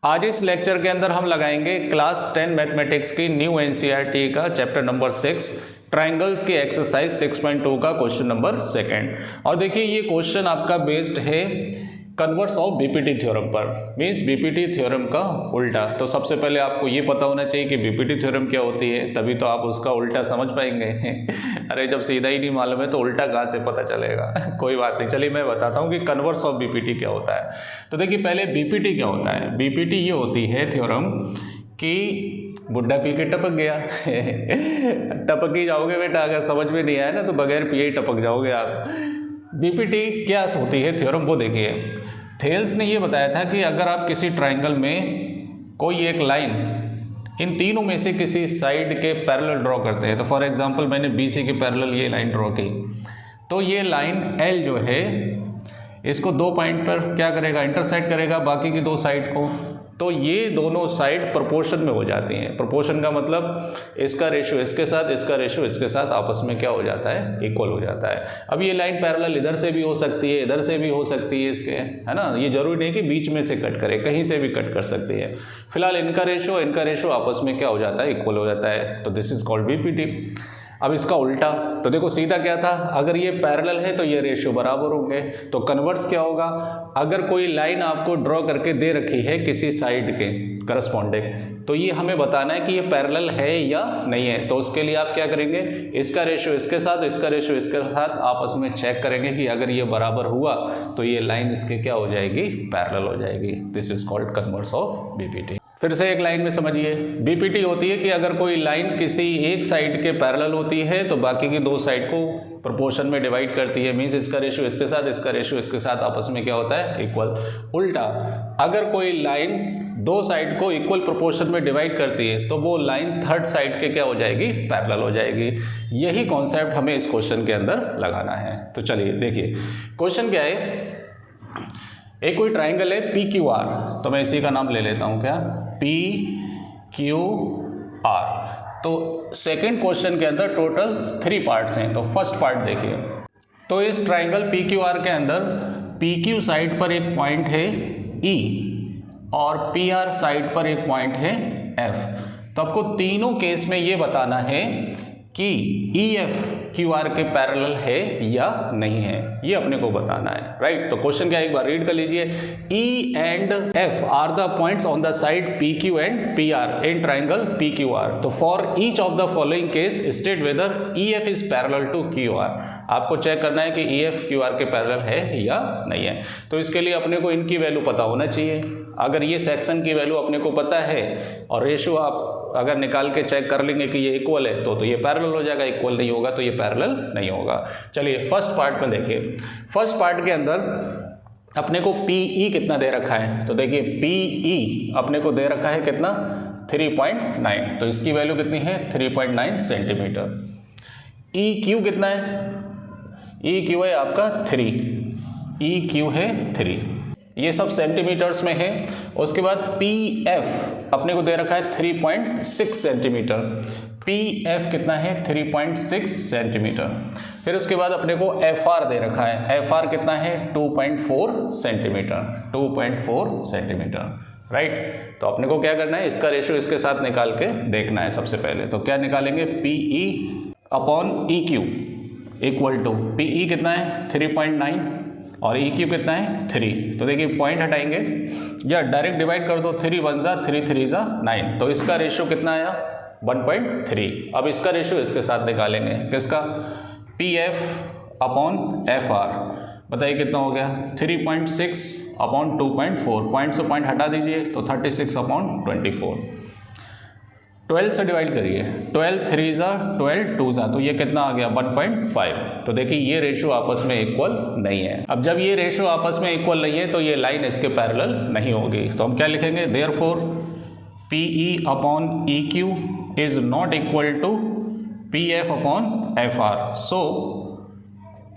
आज इस लेक्चर के अंदर हम लगाएंगे क्लास 10 मैथमेटिक्स की न्यू एनसीईआरटी का चैप्टर नंबर 6 ट्रायंगल्स की एक्सरसाइज 6.2 का क्वेश्चन नंबर 2। और देखिए ये क्वेश्चन आपका बेस्ड है कन्वर्स ऑफ बीपीटी थ्योरम पर, मीन्स बीपीटी थ्योरम का उल्टा। तो सबसे पहले आपको ये पता होना चाहिए कि बीपीटी थ्योरम क्या होती है, तभी तो आप उसका उल्टा समझ पाएंगे। अरे जब सीधा ही नहीं मालूम है तो उल्टा कहाँ से पता चलेगा। कोई बात नहीं, चलिए मैं बताता हूँ कि कन्वर्स ऑफ बीपीटी क्या होता है। तो देखिए पहले बीपीटी क्या होता है। बीपीटी ये होती है थ्योरम कि बुड्ढा पी के टपक गया। टपक ही जाओगे बेटा, अगर समझ में नहीं आया ना तो बगैर पिए ही टपक जाओगे आप। बीपीटी क्या होती है थ्योरम, वो देखिए। थेल्स ने ये बताया था कि अगर आप किसी ट्रायंगल में कोई एक लाइन इन तीनों में से किसी साइड के पैरेलल ड्रॉ करते हैं, तो फॉर एग्जांपल मैंने बीसी के पैरेलल ये लाइन ड्रॉ की, तो ये लाइन एल जो है इसको दो पॉइंट पर क्या करेगा, इंटरसेक्ट करेगा बाकी की दो साइड को। तो ये दोनों साइड प्रोपोर्शन में हो जाती हैं। प्रोपोर्शन का मतलब इसका रेशियो इसके साथ, इसका रेशियो इसके साथ आपस में क्या हो जाता है, इक्वल हो जाता है। अब ये लाइन पैरेलल इधर से भी हो सकती है, इधर से भी हो सकती है इसके, है ना। ये जरूरी नहीं कि बीच में से कट करे, कहीं से भी कट कर सकती है। फिलहाल इनका रेशियो आपस में क्या हो जाता है, इक्वल हो जाता है। तो दिस इज कॉल्ड बीपीटी। अब इसका उल्टा, तो देखो सीधा क्या था, अगर ये पैरेलल है तो ये रेशियो बराबर होंगे। तो कन्वर्स क्या होगा, अगर कोई लाइन आपको ड्रॉ करके दे रखी है किसी साइड के करस्पॉन्डिंग, तो ये हमें बताना है कि ये पैरेलल है या नहीं है। तो उसके लिए आप क्या करेंगे, इसका रेशियो इसके साथ, इसका रेशियो इसके साथ आपस में चेक करेंगे कि अगर ये बराबर हुआ तो ये लाइन इसके क्या हो जाएगी, पैरेलल हो जाएगी। This is called converse of BPT. फिर से एक लाइन में समझिए, बीपीटी होती है कि अगर कोई लाइन किसी एक साइड के पैरेलल होती है तो बाकी की दो साइड को प्रोपोर्शन में डिवाइड करती है, मींस इसका रेशियो इसके साथ, इसका रेशियो इसके साथ आपस में क्या होता है, इक्वल। उल्टा, अगर कोई लाइन दो साइड को इक्वल प्रोपोर्शन में डिवाइड करती है तो वो लाइन थर्ड साइड के क्या हो जाएगी, पैरेलल हो जाएगी। यही कॉन्सेप्ट हमें इस क्वेश्चन के अंदर लगाना है। तो चलिए देखिए क्वेश्चन क्या है। एक कोई ट्राइंगल है पी क्यू आर, तो मैं इसी का नाम ले लेता हूं, क्या, पी क्यू आर। तो सेकंड क्वेश्चन के अंदर टोटल 3 पार्ट्स हैं। तो फर्स्ट पार्ट देखिए, तो इस ट्राइंगल पी क्यू आर के अंदर पी क्यू साइड पर एक पॉइंट है ई और पी आर साइड पर एक पॉइंट है एफ। तो आपको तीनों केस में ये बताना है कि ई एफ क्यू आर के पैरेलल है या नहीं है, ये अपने को बताना है, राइट। तो क्वेश्चन क्या है, एक बार रीड कर लीजिए। E and F are the points on the side P Q and P R in triangle P Q R. तो for each of the following case state whether E F is parallel to Q R. आपको check करना है कि E F Q R के parallel है या नहीं है। तो इसके लिए अपने को इनकी वैल्यू पता होना चाहिए। अगर ये सेक्शन की वैल्यू अपने को पता है और रेशियो आप अगर निकाल के चेक कर लेंगे कि ये इक्वल है तो ये पैरेलल हो जाएगा, इक्वल नहीं होगा तो ये पैरेलल नहीं होगा। चलिए फर्स्ट पार्ट में देखिए। फर्स्ट पार्ट के अंदर अपने को पीई कितना दे रखा है, तो देखिए पीई अपने को दे रखा है कितना, 3.9। तो इसकी वैल्यू कितनी है, 3.9 सेंटीमीटर। ई क्यू कितना है, ई क्यू है आपका 3, ई क्यू है 3, ये सब सेंटीमीटर्स में है। उसके बाद पी एफ अपने को दे रखा है 3.6 सेंटीमीटर। पी एफ कितना है, 3.6 सेंटीमीटर। फिर उसके बाद अपने को एफ आर दे रखा है, एफ आर कितना है, 2.4 सेंटीमीटर, 2.4 सेंटीमीटर, राइट। तो अपने को क्या करना है, इसका रेशियो इसके साथ निकाल के देखना है सबसे पहले। तो क्या निकालेंगे, P E upon E Q equal to, P E कितना है 3.9 और ई क्यू कितना है 3। तो देखिए पॉइंट हटाएंगे या डायरेक्ट डिवाइड कर दो, 3 1 जा 3 3 जा 9। तो इसका रेशियो कितना आया, 1.3। अब इसका रेशियो इसके साथ निकालेंगे, किसका, P F upon F are. बताइए कितना हो गया, 3.6 अपॉन 2.4, पॉइंट से पॉइंट हटा दीजिए तो 36 अपॉन 24। 12 से डिवाइड करिए, 12 3 जा 12 2 जा, तो ये कितना आ गया, 1.5। तो देखिए ये रेशियो आपस में इक्वल नहीं है। अब जब ये रेशियो आपस में इक्वल नहीं है तो ये लाइन इसके पैरेलल नहीं होगी। तो हम क्या लिखेंगे, therefore P E upon E Q is not equal to P F upon F R. So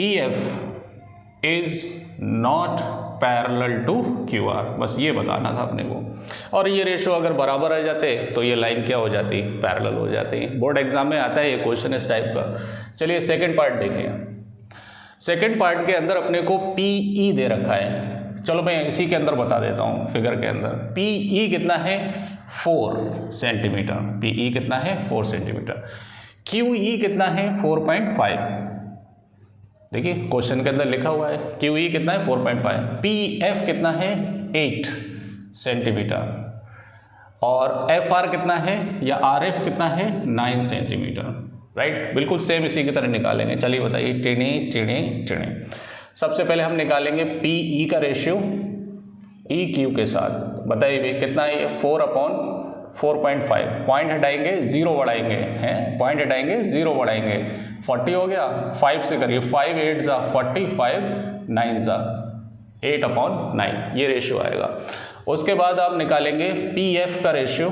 E F is not parallel to Q R. बस ये बताना था अपने को। और ये रेशियो अगर बराबर आ जाते तो ये लाइन क्या हो जाती, पैरेलल हो जाती। बोर्ड एग्जाम में आता है ये क्वेश्चन इस टाइप का। चलिए सेकंड पार्ट देखिए। सेकंड पार्ट के अंदर अपने को पीई दे रखा है, चलो मैं इसी के अंदर बता देता हूँ फिगर के अंदर। PE कितना है 4 सेंटीमीटर, PE कितना है 4 सेंटीमीटर। QE कितना है 4.5, देखिए क्वेश्चन के अंदर लिखा हुआ है QE कितना है 4.5। PF कितना है 8 सेंटीमीटर और FR कितना है या RF कितना है 9 सेंटीमीटर, राइट। बिल्कुल सेम इसी की तरह निकालेंगे। चलिए बताइए टिणे टिणे टिणे। सबसे पहले हम निकालेंगे PE का रेशियो EQ के साथ। बताइए भाई कितना है ये 4/4.5। पॉइंट हटाएंगे 0 बढ़ाएंगे, हैं पॉइंट हटाएंगे 0 बढ़ाएंगे, 40 हो गया। 5 से करिए, 5 8 जा 40, 5 9 जा 8/9, ये रेशियो आएगा। उसके बाद आप निकालेंगे PF का रेशियो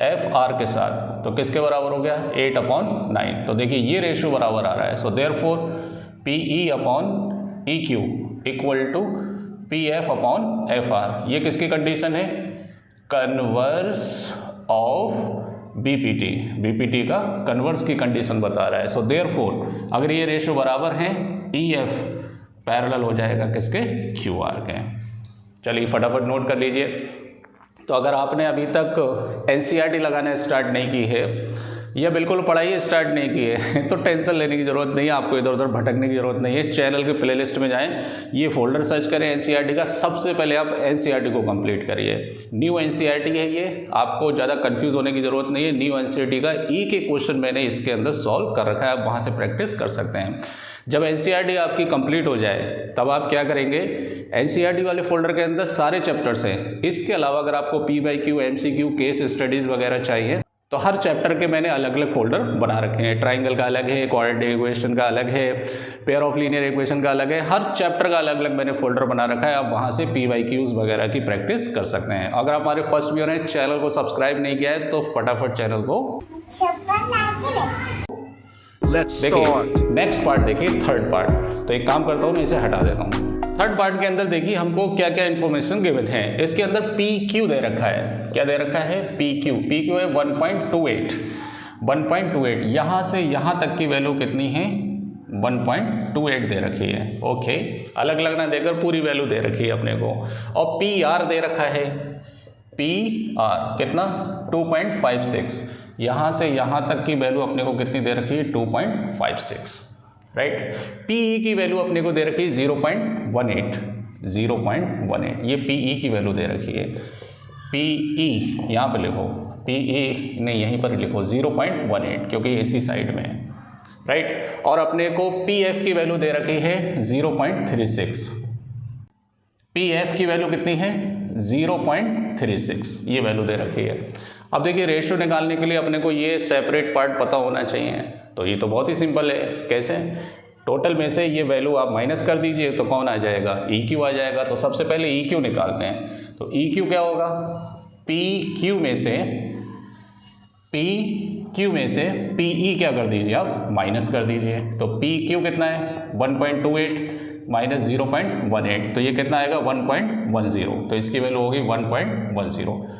FR के साथ, तो किसके बराबर हो गया 8/9। तो देखिए ये रेशियो बराबर आ रहा है। So therefore PE/EQ equal to PF/FR। ये किसकी कंडीशन है, कन्वर्स ऑफ BPT का कन्वर्स की कंडीशन बता रहा है। सो देयरफॉर अगर ये रेशियो बराबर हैं EF पैरेलल हो जाएगा किसके, QR के। चलिए फटाफट नोट कर लीजिए। तो अगर आपने अभी तक NCERT लगाना स्टार्ट नहीं की है या बिल्कुल पढ़ाई स्टार्ट नहीं की है तो टेंशन लेने की ज़रूरत नहीं है, आपको इधर उधर भटकने की ज़रूरत नहीं है। चैनल के प्लेलिस्ट में जाएं, ये फोल्डर सर्च करें NCERT का। सबसे पहले आप NCERT को कंप्लीट करिए। न्यू NCERT है ये, आपको ज़्यादा कंफ्यूज होने की ज़रूरत नहीं है। न्यू NCERT का E के क्वेश्चन मैंने इसके अंदर सॉल्व कर रखा है, आप वहाँ से प्रैक्टिस कर सकते हैं। जब NCERT आपकी कंप्लीट हो जाए तब आप क्या करेंगे, NCERT वाले फोल्डर के अंदर सारे चैप्टर्स हैं। इसके अलावा अगर आपको P/Q, MCQ, केस स्टडीज़ वगैरह चाहिए तो हर चैप्टर के मैंने अलग अलग फोल्डर बना रखे हैं। ट्राइंगल का अलग है, क्वाड्रेटिक इक्वेशन का अलग है, पेयर ऑफ लीनियर इक्वेशन का अलग है। हर चैप्टर का अलग अलग मैंने फोल्डर बना रखा है, आप वहाँ से P/Qs वगैरह की प्रैक्टिस कर सकते हैं। अगर आप हमारे फर्स्ट व्यूअर हैं, चैनल को सब्सक्राइब नहीं किया है तो फटाफट चैनल को देखिए। नेक्स्ट पार्ट देखिए, थर्ड पार्ट। तो एक काम करता हूँ मैं इसे हटा देता हूँ। थर्ड पार्ट के अंदर देखिए हमको क्या क्या इन्फॉर्मेशन गिवन है। इसके अंदर PQ दे रखा है, क्या दे रखा है PQ है 1.28। यहाँ से यहाँ तक की वैल्यू कितनी है 1.28 दे रखी है। ओके, अलग अलग ना देकर पूरी वैल्यू दे रखी है अपने को। और PR दे रखा है, PR कितना 2.56। यहाँ से यहाँ तक की वैल्यू अपने को कितनी दे रखी है 2.56, राइट। PE की वैल्यू अपने को दे रखी है 0.18। ये PE की वैल्यू दे रखी है। PE यहाँ पे लिखो, PE नहीं यहीं पर लिखो 0.18 क्योंकि इसी साइड में है, राइट। और अपने को PF की वैल्यू दे रखी है 0.36। PF की वैल्यू कितनी है 0.36, ये वैल्यू दे रखी है। अब देखिए रेशियो निकालने के लिए अपने को ये सेपरेट पार्ट पता होना चाहिए। तो ये तो बहुत ही सिंपल है। कैसे, टोटल में से ये वैल्यू आप माइनस कर दीजिए तो कौन आ जाएगा, EQ आ जाएगा। तो सबसे पहले EQ निकालते हैं। तो EQ क्या होगा, PQ में से PE क्या कर दीजिए आप, माइनस कर दीजिए। तो PQ कितना है 1.28 माइनस 0.18, तो ये कितना आएगा 1.10। तो इसकी वैल्यू होगी 1.10।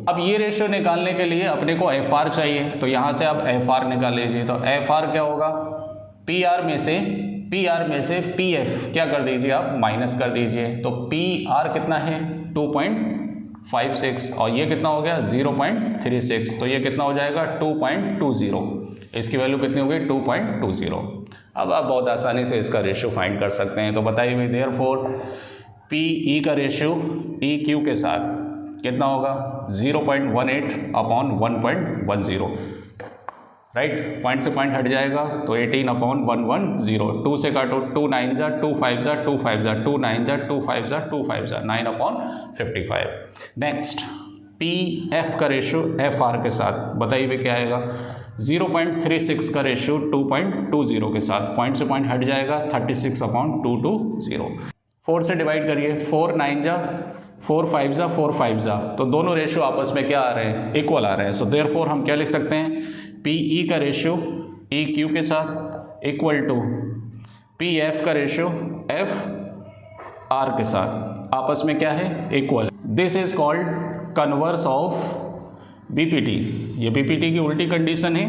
अब ये रेशियो निकालने के लिए अपने को FR चाहिए, तो यहाँ से आप FR निकाल लीजिए। तो FR क्या होगा, PR में से PF क्या कर दीजिए आप, माइनस कर दीजिए। तो PR कितना है 2.56 और ये कितना हो गया 0.36, तो ये कितना हो जाएगा 2.20। इसकी वैल्यू कितनी हो गई 2.20। अब आप बहुत आसानी से इसका रेशियो फाइंड कर सकते हैं। तो बताइए भाई देयरफॉर PE का रेशियो EQ के साथ कितना होगा 0.18/1.10, राइट। पॉइंट से पॉइंट हट जाएगा तो 18/110। 2 से काटो, 2 9 जा 2 5 जा 2 5 जा 2 9 जा 2 5 जा 2 5 जा 9/55। नेक्स्ट PF का रेशियो FR के साथ बताइए भाई क्या आएगा 0.36 का रेशियो 2.20 के साथ। पॉइंट से पॉइंट हट जाएगा 36/220। 4 से डिवाइड करिए, 4 9 जा 4 5 जा 4 5 जा, तो दोनों रेशियो आपस में क्या आ रहे हैं, इक्वल आ रहे हैं। सो देयरफॉर हम क्या लिख सकते हैं, PE का रेशियो EQ के साथ इक्वल टू PF का रेशियो FR के साथ आपस में क्या है, equal. This is called converse of BPT। ये BPT की उल्टी कंडीशन है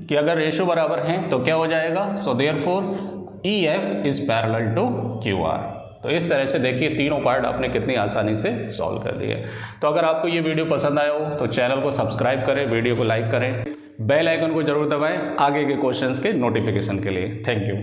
कि अगर रेशियो बराबर हैं तो क्या हो जाएगा। So therefore EF is parallel to QR। तो इस तरह से देखिए तीनों पार्ट आपने कितनी आसानी से सॉल्व कर लिए। तो अगर आपको ये वीडियो पसंद आया हो तो चैनल को सब्सक्राइब करें, वीडियो को लाइक करें, बेल आइकन को जरूर दबाएं आगे के क्वेश्चंस के नोटिफिकेशन के लिए। Thank you.